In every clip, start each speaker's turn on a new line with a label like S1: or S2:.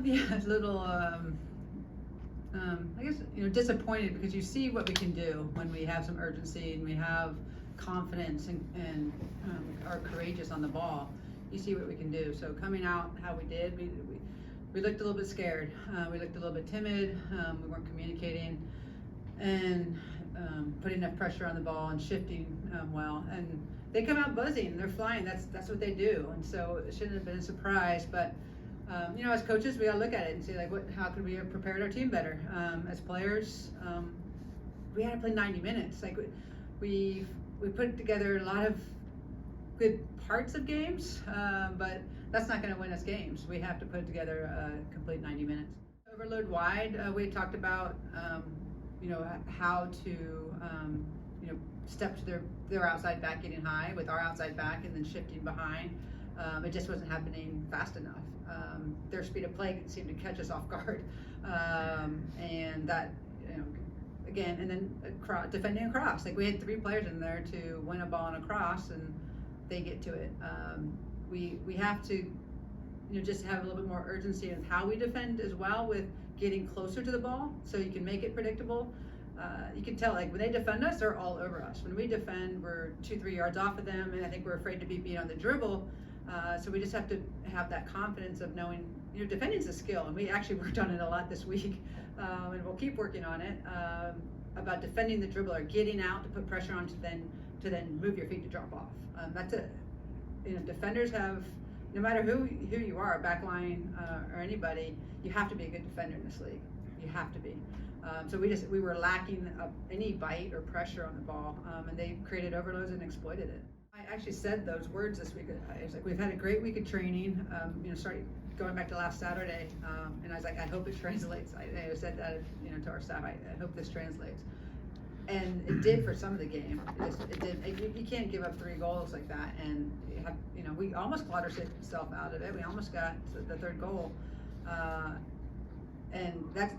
S1: Yeah, a little, I guess, disappointed because you see what we can do when we have some urgency and we have confidence and are courageous on the ball. You see what we can do. So coming out how we did, we looked a little bit scared. We looked a little bit timid. We weren't communicating and putting enough pressure on the ball and shifting well. And they come out buzzing. They're flying. That's what they do. And so it shouldn't have been a surprise. But as coaches, we gotta look at it and say like, how could we have prepared our team better? As players, we had to play 90 minutes. Like we put together a lot of good parts of games, but that's not going to win us games. We have to put together a complete 90 minutes. Overload wide, we talked about, how to, step to their outside back getting high with our outside back and then shifting behind. It just wasn't happening fast enough. Their speed of play seemed to catch us off guard, and that, again, and then defending across. Like we had 3 players in there to win a ball on a cross, and they get to it. We have to, just have a little bit more urgency in how we defend as well, with getting closer to the ball so you can make it predictable. You can tell, like when they defend us, they're all over us. When we defend, we're 2-3 yards off of them, and I think we're afraid to be beat on the dribble. So we just have to have that confidence of knowing, defending is a skill, and we actually worked on it a lot this week, and we'll keep working on it, about defending the dribble or getting out to put pressure on to then move your feet to drop off. That's it. Defenders have, no matter who you are, back line or anybody, you have to be a good defender in this league. You have to be. So we were lacking any bite or pressure on the ball, and they created overloads and exploited it. I actually said those words this week. I was like, we've had a great week of training. Starting going back to last Saturday, and I was like, I hope it translates. I said that, to our staff. I hope this translates. And it did for some of the game. It did. You can't give up 3 goals like that, and we almost clawed ourselves out of it. We almost got the 3rd goal, and that's,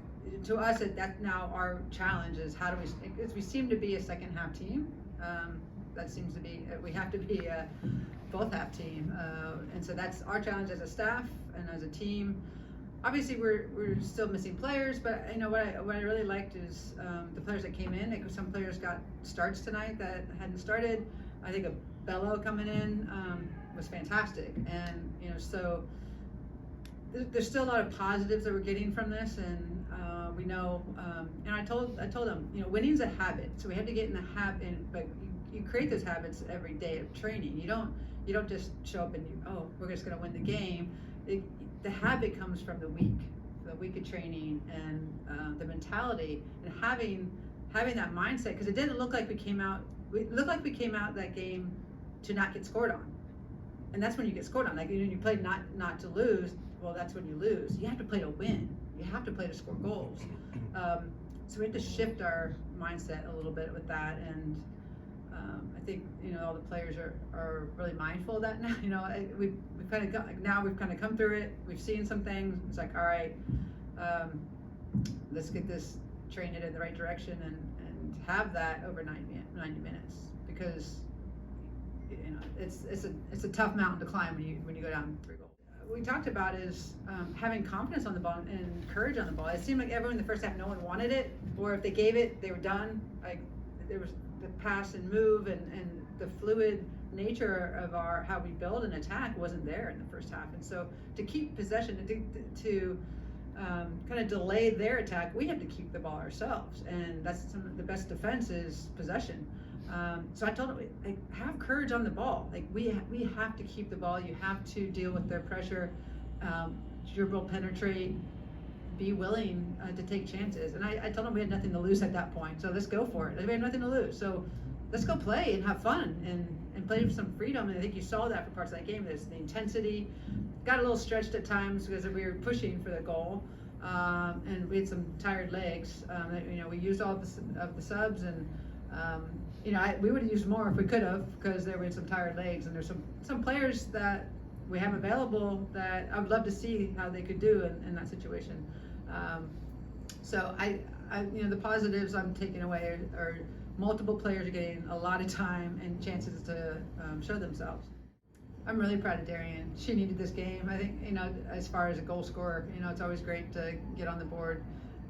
S1: to us, that's now our challenge is how do we seem to be a second half team. That seems to be, we have to be a both half team, and so that's our challenge as a staff and as a team. Obviously, we're still missing players, but what I really liked is the players that came in. Some players got starts tonight that hadn't started. I think Abello coming in was fantastic, and so there's still a lot of positives that we're getting from this, and we know. And I told them, winning's a habit, so we have to get in the habit. But you create those habits every day of training. You don't just show up and we're just going to win the game. The habit comes from the week of training, and the mentality, and having that mindset, because it didn't look like we came out. It looked like we came out that game to not get scored on, and that's when you get scored on. Like you play not to lose. Well, that's when you lose. You have to play to win. You have to play to score goals. So we have to shift our mindset a little bit with that, and I think all the players are really mindful of that now. We've kind of come through it. We've seen some things. It's like, all right, let's get this, train it in the right direction, and have that over 90 minutes, because it's a tough mountain to climb when you go down 3 goals. We talked about is having confidence on the ball and courage on the ball. It seemed like everyone in the first half, no one wanted it, or if they gave it, they were done. Like there was the pass and move and the fluid nature of how we build and attack wasn't there in the first half. And so to keep possession, to kind of delay their attack, we have to keep the ball ourselves, and that's some of the best defense is possession. So I told them, like, have courage on the ball. Like we have to keep the ball. You have to deal with their pressure, dribble, penetrate, be willing to take chances. And I told them we had nothing to lose at that point, so let's go for it. We had nothing to lose, so let's go play and have fun and play with some freedom. And I think you saw that for parts of that game. There's the intensity. Got a little stretched at times because we were pushing for the goal, and we had some tired legs. We used all of the subs, and we would have used more if we could have, because there were some tired legs, and there's some players that we have available that I would love to see how they could do in that situation. So the positives I'm taking away are multiple players are getting a lot of time and chances to show themselves. I'm really proud of Darian. She needed this game. I think, as far as a goal scorer, it's always great to get on the board.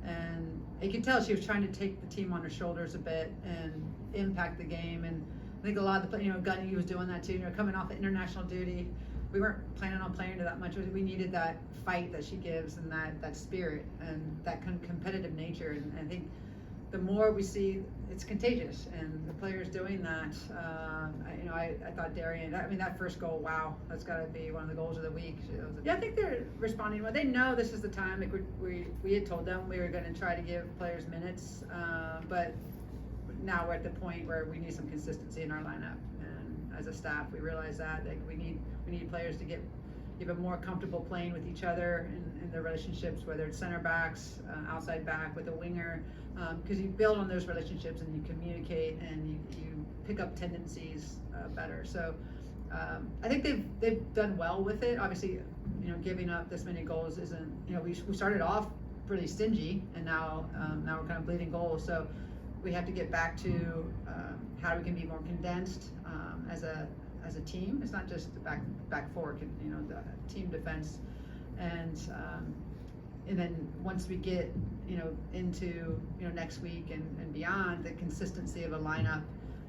S1: And you could tell she was trying to take the team on her shoulders a bit and impact the game. And I think a lot of the, Gunny was doing that too, coming off of international duty. We weren't planning on playing her that much. We needed that fight that she gives and that spirit and that competitive nature. And I think the more we see, it's contagious, and the players doing that. I thought Darian. That first goal. Wow, that's got to be one of the goals of the week. Yeah, I think they're responding well. They know this is the time. Like we had told them we were going to try to give players minutes, but now we're at the point where we need some consistency in our lineup. And as a staff, we realize that we need players to get even more comfortable playing with each other in their relationships, whether it's center backs, outside back with a winger, because you build on those relationships and you communicate and you pick up tendencies better. So I think they've done well with it. Obviously, giving up this many goals isn't. We started off pretty stingy, and now we're kind of bleeding goals. So we have to get back to how we can be more condensed as a team. It's not just the back four, the team defense, and then once we get into next week and beyond, the consistency of a lineup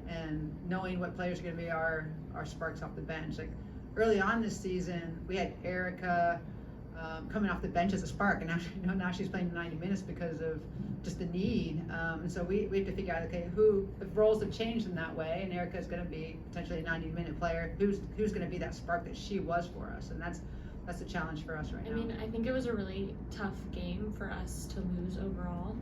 S1: and knowing what players are going to be our sparks off the bench. Like early on this season, we had Erica coming off the bench as a spark, and now she's playing 90 minutes because of just the need. And so we have to figure out, okay, if roles have changed in that way, and Erica's going to be potentially a 90-minute player, who's going to be that spark that she was for us, and that's the challenge for us right now.
S2: I think it was a really tough game for us to lose overall.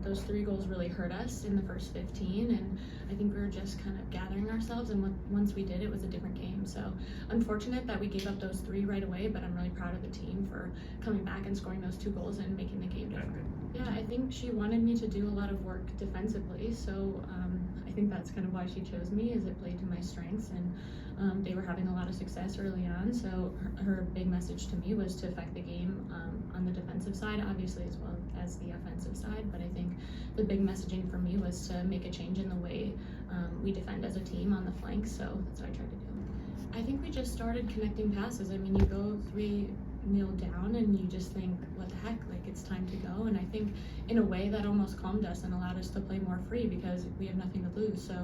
S2: Those 3 goals really hurt us in the first 15, and I think we were just kind of gathering ourselves, and once we did, it was a different game. So unfortunate that we gave up those 3 right away, but I'm really proud of the team for coming back and scoring those 2 goals and making the game different. Yeah, I think she wanted me to do a lot of work defensively, so I think that's kind of why she chose me, is it played to my strengths, and they were having a lot of success early on, so her big message to me was to affect the game on the defensive side, obviously, as well as the offensive side. But I think the big messaging for me was to make a change in the way we defend as a team on the flanks, so that's what I tried to do. I think we just started connecting passes. You go 3-0 down and you just think, what the heck, like it's time to go. And I think in a way that almost calmed us and allowed us to play more free because we have nothing to lose. So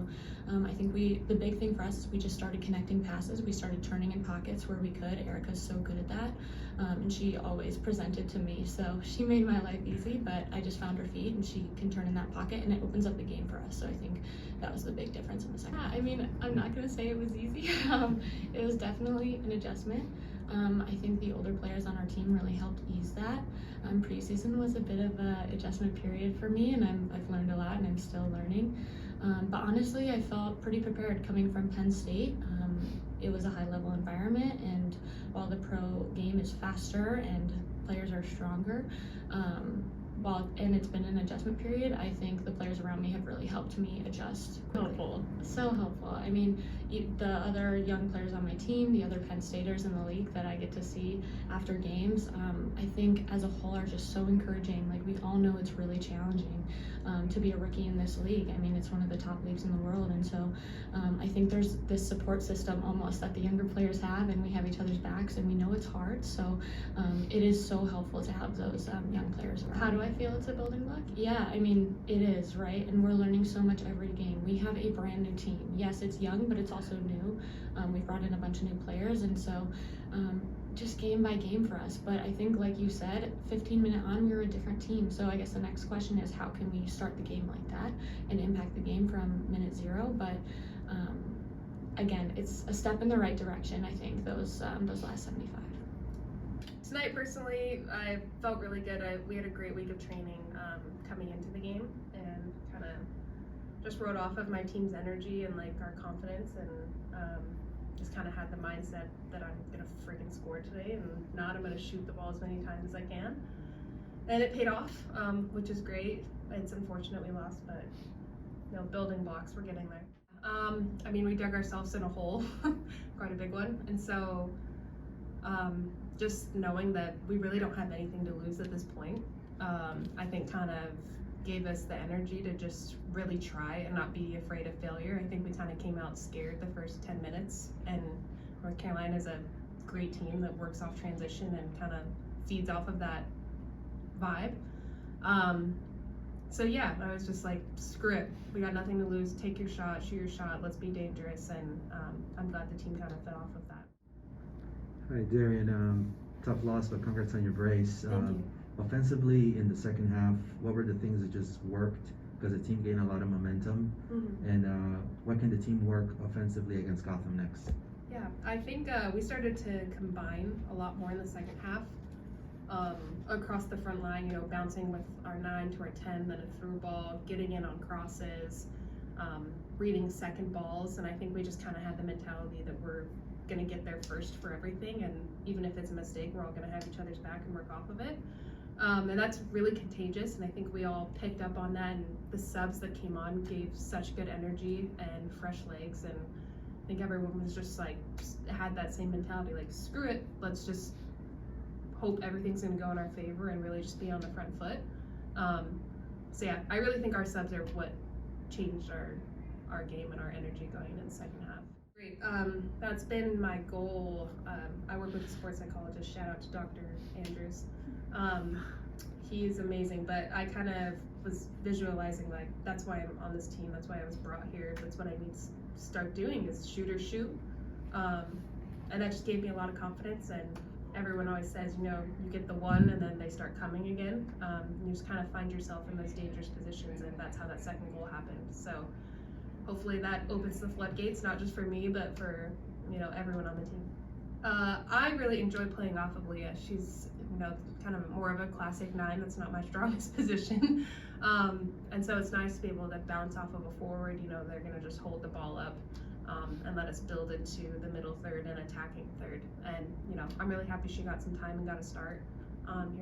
S2: I think the big thing for us is we just started connecting passes. We started turning in pockets where we could. Erica's so good at that, and she always presented to me, so she made my life easy, but I just found her feet and she can turn in that pocket and it opens up the game for us. So I think that was the big difference in the second. Yeah, I'm not gonna say it was easy. It was definitely an adjustment. I think the older players on our team really helped ease that. Preseason was a bit of an adjustment period for me, and I've learned a lot and I'm still learning. But honestly, I felt pretty prepared coming from Penn State. It was a high-level environment, and while the pro game is faster and players are stronger, and it's been an adjustment period, I think the players around me have really helped me adjust. Helpful, so helpful. The other young players on my team, the other Penn Staters in the league that I get to see after games, I think as a whole are just so encouraging. Like, we all know it's really challenging to be a rookie in this league. It's one of the top leagues in the world, and so I think there's this support system almost that the younger players have, and we have each other's backs, and we know it's hard, so it is so helpful to have those young players around. How do I feel it's a building block? Yeah, it is, right? And we're learning so much every game. We have a brand new team. Yes, it's young, but it's also new. We've brought in a bunch of new players, and so just game by game for us. But I think, like you said, 15-minute on, we were a different team. So I guess the next question is, how can we start the game like that and impact the game from minute 0? But again, it's a step in the right direction, I think, those last 75.
S3: Tonight, personally, I felt really good. We had a great week of training coming into the game, and kind of just rode off of my team's energy and our confidence, and just kind of had the mindset that I'm gonna freaking score today, and not I'm gonna shoot the ball as many times as I can. And it paid off, which is great. It's unfortunate we lost, but building blocks, we're getting there. We dug ourselves in a hole, quite a big one, and so just knowing that we really don't have anything to lose at this point, I think kind of gave us the energy to just really try and not be afraid of failure. I think we kind of came out scared the first 10 minutes, and North Carolina is a great team that works off transition and kind of feeds off of that vibe. So yeah, I was just like, screw it. We got nothing to lose. Take your shot, shoot your shot. Let's be dangerous. And I'm glad the team kind of fed off of that.
S4: Hi, Darian. Tough loss, but congrats on your brace.
S3: Thank you.
S4: Offensively, in the second half, what were the things that just worked? Because the team gained a lot of momentum. And what can the team work offensively against Gotham next?
S3: Yeah, I think we started to combine a lot more in the second half. Across the front line, you know, bouncing with our 9 to our 10, then a through ball, getting in on crosses, reading second balls, and I think we just kind of had the mentality that we're going to get there first for everything, and even if it's a mistake, we're all going to have each other's back and work off of it. And that's really contagious, and I think we all picked up on that, and the subs that came on gave such good energy and fresh legs, and I think everyone was just like, had that same mentality, like, screw it, let's just hope everything's going to go in our favor and really just be on the front foot. So yeah, I really think our subs are what changed our game and our energy going into the second half. Great. That's been my goal. I work with a sports psychologist. Shout out to Dr. Andrews. He's amazing, but I kind of was visualizing like, that's why I'm on this team. That's why I was brought here. That's what I need to start doing is shoot or shoot. And that just gave me a lot of confidence, and everyone always says, you know, you get the one and then they start coming again. You just kind of find yourself in those dangerous positions, and that's how that second goal happened. So hopefully that opens the floodgates, not just for me, but for, you know, everyone on the team. I really enjoy playing off of Leah. She's, you know, kind of more of a classic 9. That's not my strongest position. And so it's nice to be able to bounce off of a forward. You know, they're going to just hold the ball up. And let us build into the middle third and attacking third. And, you know, I'm really happy she got some time and got a start here